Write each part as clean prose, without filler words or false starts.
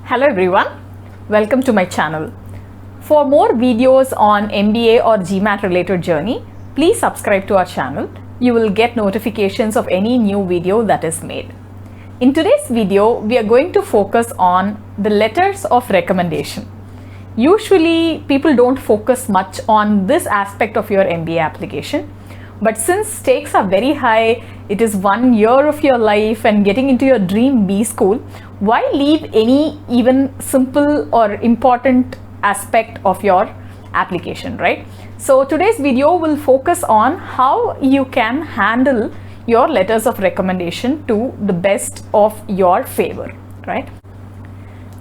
Hello everyone, welcome to my channel. For more videos on MBA or GMAT related journey, please subscribe to our channel. You will get notifications of any new video that is made. In today's video, we are going to focus on the letters of recommendation. Usually people don't focus much on this aspect of your MBA application. But since stakes are very high, it is 1 year of your life and getting into your dream B school, why leave any even simple or important aspect of your application, right? So today's video will focus on how you can handle your letters of recommendation to the best of your favor, right?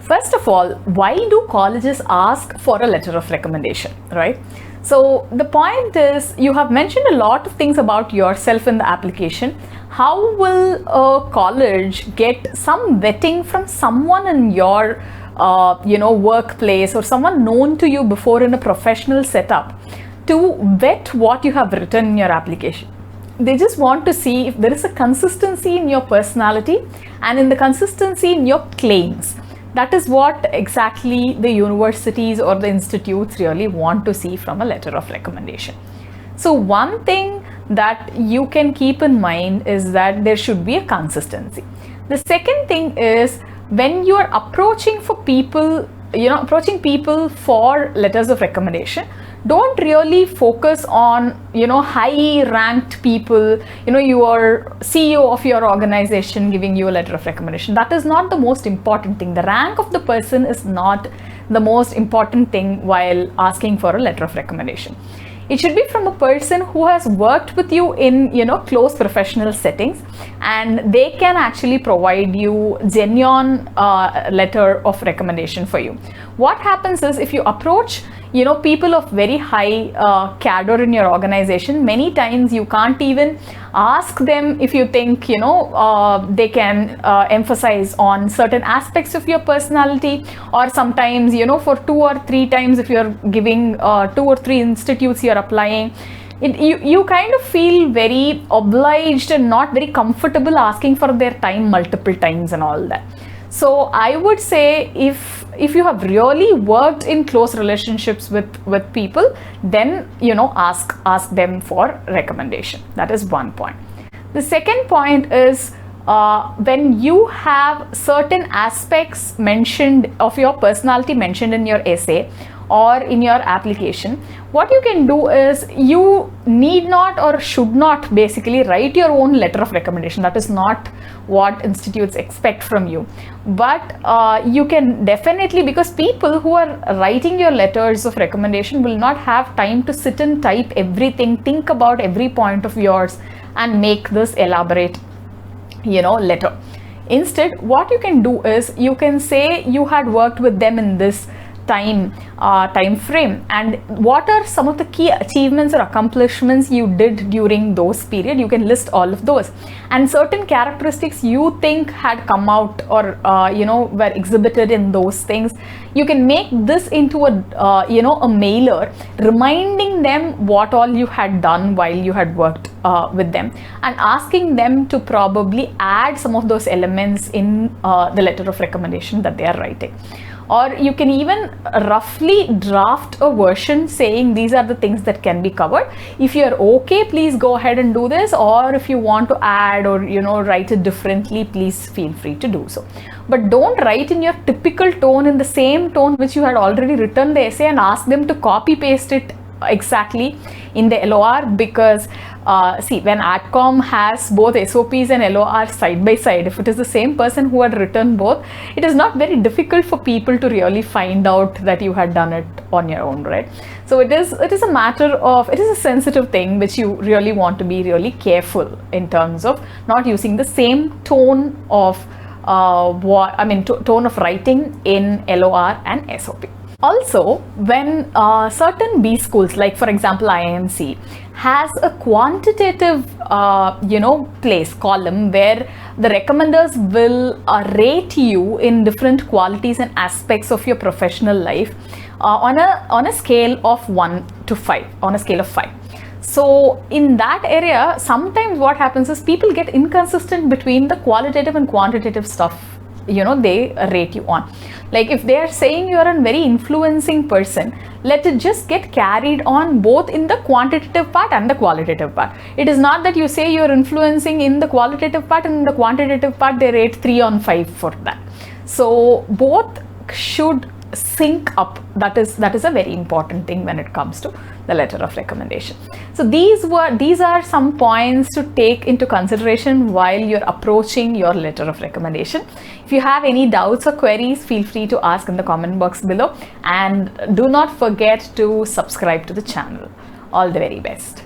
First of all, why do colleges ask for a letter of recommendation, right? So the point is, you have mentioned a lot of things about yourself in the application. How will a college get some vetting from someone in your workplace or someone known to you before in a professional setup to vet what you have written in your application? They just want to see if there is a consistency in your personality and in the consistency in your claims. That is what exactly the universities or the institutes really want to see from a letter of recommendation. So one thing that you can keep in mind is that there should be a consistency. The second thing is, when you are approaching people for letters of recommendation, don't really focus on high ranked people, your CEO of your organization giving you a letter of recommendation. That is not the most important thing. The rank of the person is not the most important thing while asking for a letter of recommendation. It should be from a person who has worked with you in close professional settings, and they can actually provide you genuine letter of recommendation for you. What happens is, if you approach people of very high cadre in your organization, many times you can't even ask them if you think they can emphasize on certain aspects of your personality, or sometimes for 2 or 3 times if you're giving 2 or 3 institutes you're applying, you kind of feel very obliged and not very comfortable asking for their time multiple times and all that. So I would say, if you have really worked in close relationships with people, then ask them for recommendation. That is one point. The second point is, when you have certain aspects mentioned of your personality mentioned in your essay or in your application, what you can do is, you need not or should not basically write your own letter of recommendation. That is not what institutes expect from you. But you can definitely, because people who are writing your letters of recommendation will not have time to sit and type everything, think about every point of yours and make this elaborate letter. Instead, what you can do is, you can say you had worked with them in this time frame, and what are some of the key achievements or accomplishments you did during those period. You can list all of those, and certain characteristics you think had come out or were exhibited in those things. You can make this into a mailer reminding them what all you had done while you had worked with them, and asking them to probably add some of those elements in the letter of recommendation that they are writing. Or you can even roughly draft a version saying these are the things that can be covered. If you're okay, please go ahead and do this, or if you want to add or write it differently, please feel free to do so. But don't write in your typical tone, in the same tone which you had already written the essay, and ask them to copy paste it exactly in the LOR, because see, when AdCom has both SOPs and LOR side by side, if it is the same person who had written both, it is not very difficult for people to really find out that you had done it on your own, right? So it is a matter of, it is a sensitive thing which you really want to be really careful in terms of not using the same tone of tone of writing in LOR and SOP. Also, when certain B schools, like for example IIMC, has a quantitative column where the recommenders will rate you in different qualities and aspects of your professional life on a scale of 1 to 5, on a scale of 5. So in that area, sometimes what happens is people get inconsistent between the qualitative and quantitative stuff they rate you on. Like if they are saying you are a very influencing person, let it just get carried on both in the quantitative part and the qualitative part. It is not that you say you are influencing in the qualitative part and in the quantitative part they rate 3 on 5 for that. So both should sync up. That is a very important thing when it comes to the letter of recommendation. So these are some points to take into consideration while you're approaching your letter of recommendation. If you have any doubts or queries, feel free to ask in the comment box below, and do not forget to subscribe to the channel. All the very best.